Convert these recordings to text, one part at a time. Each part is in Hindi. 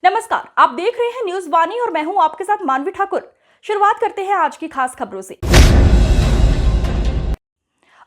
नमस्कार, आप देख रहे हैं न्यूज वाणी और मैं हूं आपके साथ मानवी ठाकुर। शुरुआत करते हैं आज की खास खबरों से।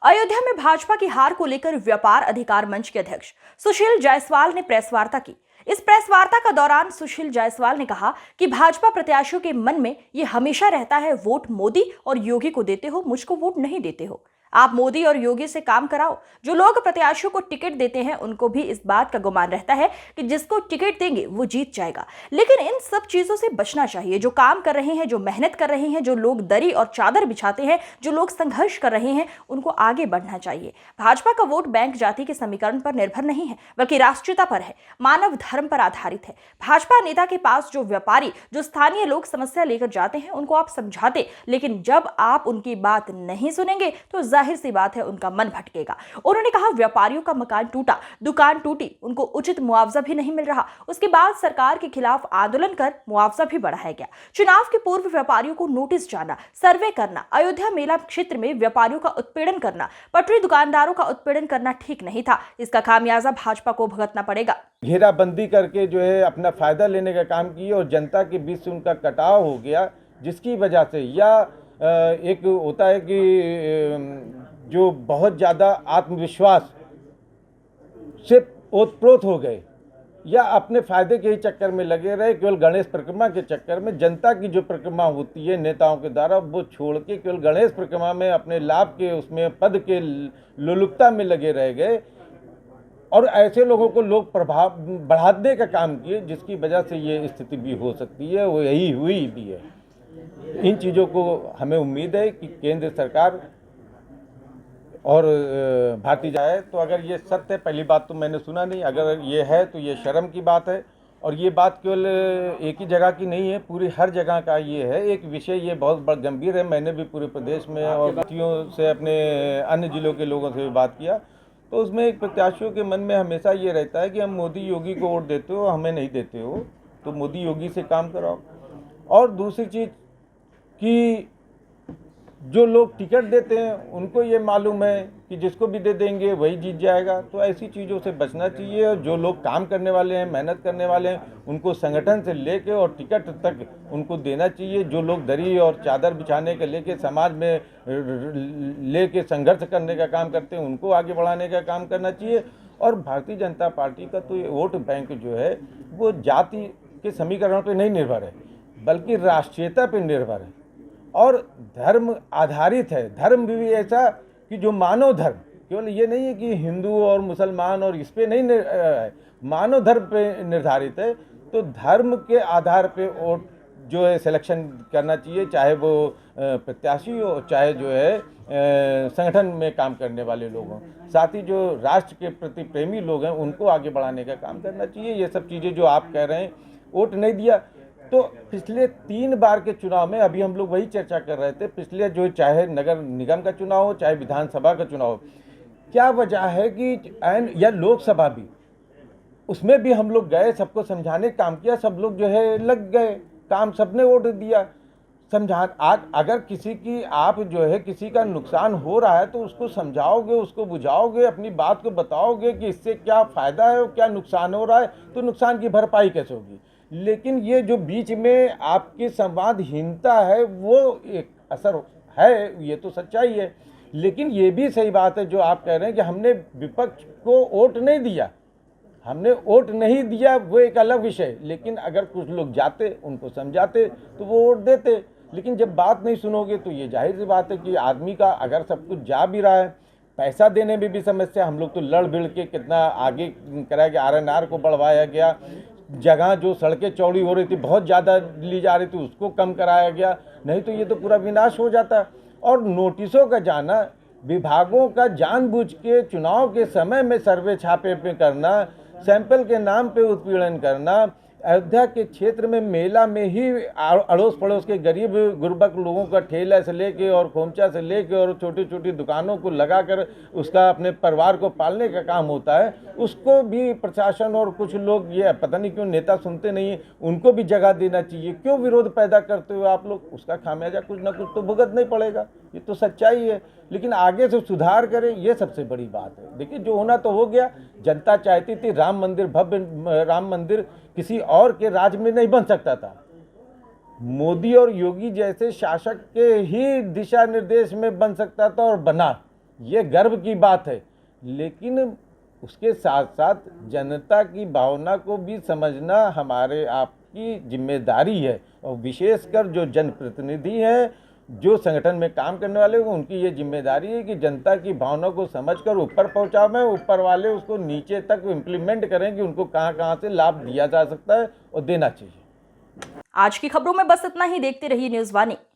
अयोध्या में भाजपा की हार को लेकर व्यापार अधिकार मंच के अध्यक्ष सुशील जायसवाल ने प्रेस वार्ता की। इस प्रेस वार्ता का दौरान सुशील जायसवाल ने कहा कि भाजपा प्रत्याशियों के मन में ये हमेशा रहता है, वोट मोदी और योगी को देते हो, मुझको वोट नहीं देते हो। आप मोदी और योगी से काम कराओ। जो लोग प्रत्याशियों को टिकट देते हैं उनको भी इस बात का गुमान रहता है कि जिसको टिकट देंगे वो जीत जाएगा। लेकिन इन सब चीजों से बचना चाहिए। जो काम कर रहे हैं, जो मेहनत कर रहे हैं, जो लोग दरी और चादर बिछाते हैं, जो लोग संघर्ष कर रहे हैं, उनको आगे बढ़ना चाहिए। भाजपा का वोट बैंक जाति के समीकरण पर निर्भर नहीं है, बल्कि राष्ट्रीयता पर है, मानव धर्म पर आधारित है। भाजपा नेता के पास जो व्यापारी, जो स्थानीय लोग समस्या लेकर जाते हैं उनको आप समझाते, लेकिन जब आप उनकी बात नहीं सुनेंगे तो जाहिर सी बात है उनका मन भटकेगा। उन्होंने कहा व्यापारियों का मकान टूटा, दुकान टूटी, उनको उचित मुआवजा भी नहीं मिल रहा। उसके बाद सरकार के खिलाफ आंदोलन कर मुआवजा भी बढ़ाया गया। चुनाव के पूर्व व्यापारियों को नोटिस जाना, सर्वे करना, अयोध्या मेला क्षेत्र में व्यापारियों का उत्पीड़न करना, पटरी दुकानदारों का उत्पीड़न करना ठीक नहीं था। इसका खामियाजा भाजपा को भुगतना पड़ेगा। घेराबंदी करके जो है अपना फायदा लेने का काम किए और जनता के बीच से उनका कटाव हो गया, जिसकी वजह से या एक होता है कि जो बहुत ज़्यादा आत्मविश्वास से ओतप्रोत हो गए या अपने फायदे के ही चक्कर में लगे रहे। केवल गणेश परिक्रमा के चक्कर में जनता की जो परिक्रमा होती है नेताओं के द्वारा, वो छोड़ के केवल गणेश परिक्रमा में अपने लाभ के उसमें पद के लोलुपता में लगे रह गए और ऐसे लोगों को लोग प्रभाव बढ़ाने का काम किए, जिसकी वजह से ये स्थिति भी हो सकती है, वो यही हुई भी है। इन चीज़ों को हमें उम्मीद है कि केंद्र सरकार और भारतीय जाए तो अगर ये सत्य है, पहली बात तो मैंने सुना नहीं, अगर ये है तो ये शर्म की बात है। और ये बात केवल एक ही जगह की नहीं है, पूरी हर जगह का ये है एक विषय, ये बहुत गंभीर है। मैंने भी पूरे प्रदेश में और व्यक्तियों से, अपने अन्य जिलों के लोगों से भी बात किया, तो उसमें एक प्रत्याशियों के मन में हमेशा ये रहता है कि हम मोदी योगी को वोट देते हो, हमें नहीं देते हो, तो मोदी योगी से काम कराओ। और दूसरी चीज़ कि जो लोग टिकट देते हैं उनको ये मालूम है कि जिसको भी दे देंगे वही जीत जाएगा, तो ऐसी चीज़ों से बचना चाहिए। और जो लोग काम करने वाले हैं, मेहनत करने वाले हैं, उनको संगठन से लेके और टिकट तक उनको देना चाहिए। जो लोग दरी और चादर बिछाने के लेके समाज में लेके संघर्ष करने का काम करते हैं, उनको आगे बढ़ाने का काम करना चाहिए। और भारतीय जनता पार्टी का तो ये वोट बैंक जो है वो जाति के समीकरण पर नहीं निर्भर है, बल्कि राष्ट्रीयता पर निर्भर है और धर्म आधारित है। धर्म भी ऐसा कि जो मानव धर्म, केवल ये नहीं है कि हिंदू और मुसलमान और इस पे नहीं है, मानव धर्म पे निर्धारित है। तो धर्म के आधार पे वोट जो है सिलेक्शन करना चाहिए, चाहे वो प्रत्याशी हो, चाहे जो है संगठन में काम करने वाले लोग हों। साथ ही जो राष्ट्र के प्रति प्रेमी लोग हैं उनको आगे बढ़ाने का काम करना चाहिए। ये सब चीज़ें जो आप कह रहे हैं, वोट नहीं दिया, तो पिछले 3 बार के चुनाव में, अभी हम लोग वही चर्चा कर रहे थे, पिछले जो चाहे नगर निगम का चुनाव हो, चाहे विधानसभा का चुनाव हो, क्या वजह है कि या लोकसभा भी, उसमें भी हम लोग गए, सबको समझाने का काम किया, सब लोग जो है लग गए काम, सबने वोट दिया। आज अगर किसी की आप जो है किसी का नुकसान हो रहा है तो उसको समझाओगे, उसको बुझाओगे, अपनी बात को बताओगे कि इससे क्या फ़ायदा है और क्या नुकसान हो रहा है, तो नुकसान की भरपाई कैसे होगी। लेकिन ये जो बीच में आपकी संवादहीनता है वो एक असर है, ये तो सच्चाई है। लेकिन ये भी सही बात है जो आप कह रहे हैं कि हमने विपक्ष को वोट नहीं दिया, हमने वोट नहीं दिया, वो एक अलग विषय। लेकिन अगर कुछ लोग जाते, उनको समझाते तो वो वोट देते। लेकिन जब बात नहीं सुनोगे तो ये जाहिर सी बात है कि आदमी का अगर सब कुछ जा भी रहा है, पैसा देने में भी समस्या, हम लोग तो लड़ भिड़ के कितना आगे कराया गया, RNR को बढ़वाया गया, जगह जो सड़कें चौड़ी हो रही थी बहुत ज़्यादा ली जा रही थी उसको कम कराया गया, नहीं तो ये तो पूरा विनाश हो जाता। और नोटिसों का जाना, विभागों का जानबूझ के चुनाव के समय में सर्वे छापे पे करना, सैंपल के नाम पे उत्पीड़न करना, अयोध्या के क्षेत्र में मेला में ही अड़ोस पड़ोस के गरीब गुरबक लोगों का ठेला से लेके और खोमचा से लेके और छोटी छोटी दुकानों को लगाकर उसका अपने परिवार को पालने का काम होता है, उसको भी प्रशासन और कुछ लोग, ये पता नहीं क्यों नेता सुनते नहीं हैं, उनको भी जगह देना चाहिए। क्यों विरोध पैदा करते हो आप लोग? उसका खामियाजा कुछ ना कुछ तो भुगतना ही पड़ेगा, ये तो सच्चाई है। लेकिन आगे से सुधार करें, ये सबसे बड़ी बात है। देखिए, जो होना तो हो गया। जनता चाहती थी राम मंदिर, भव्य राम मंदिर किसी और के राज में नहीं बन सकता था। मोदी और योगी जैसे शासक के ही दिशा निर्देश में बन सकता था और बना। ये गर्व की बात है। लेकिन उसके साथ साथ जनता की भावना को भी समझना हमारे आपकी जिम्मेदारी है, और विशेषकर जो जनप्रतिनिधि हैं, जो संगठन में काम करने वाले हैं, उनकी ये जिम्मेदारी है कि जनता की भावना को समझकर ऊपर पहुंचावें, ऊपर वाले उसको नीचे तक इम्प्लीमेंट करें कि उनको कहां कहां से लाभ दिया जा सकता है और देना चाहिए। आज की खबरों में बस इतना ही। देखते रहिए न्यूज़ वाणी।